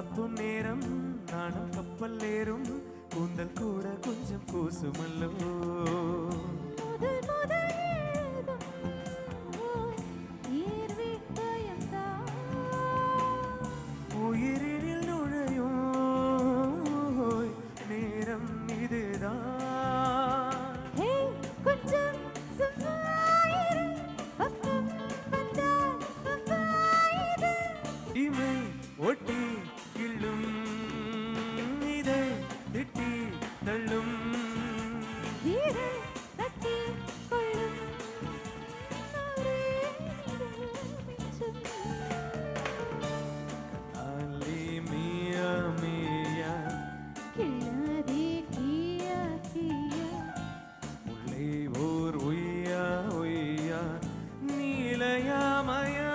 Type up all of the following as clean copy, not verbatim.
தப்பும் நேரம் நானும் கப்பல் ஏறும் கூந்தல் கூட கொஞ்சம் கூசுமல்லோ உயிரினில் நுழையும் நேரம் இதுதான் இமை ஒட்டி கிள்ளும் இதை திட்டி தள்ளும் அலி மியா மியா உள்ளே ஓர் ஒய்யா ஒய்யா நீலயாமயா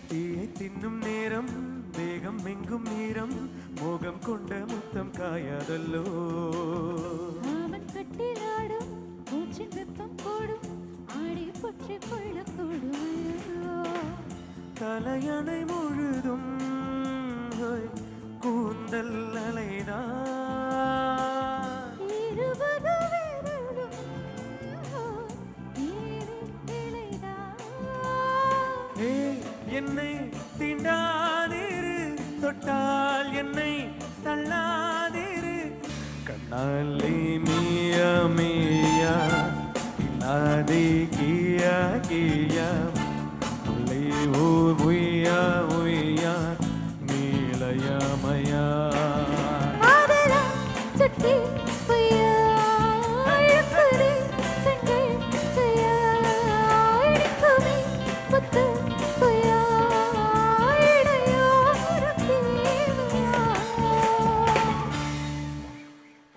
தீயை தின்னும் நேரம் வேகம் எங்கும் நேரம் மோகம் கொண்ட முத்தம் காயாதல்லோ தலையணை முழுதும் கூந்தல் அலைதான் என்னை தீண்டாதிரு தொட்டால் என்னை தள்ளாதிரு கண்ணாலே மியா மியா இல்லாதே கியா கியா உள்ளே ஓர் ஒய்யா ஒய்யா நீலயமயா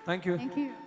Thank you. Thank you.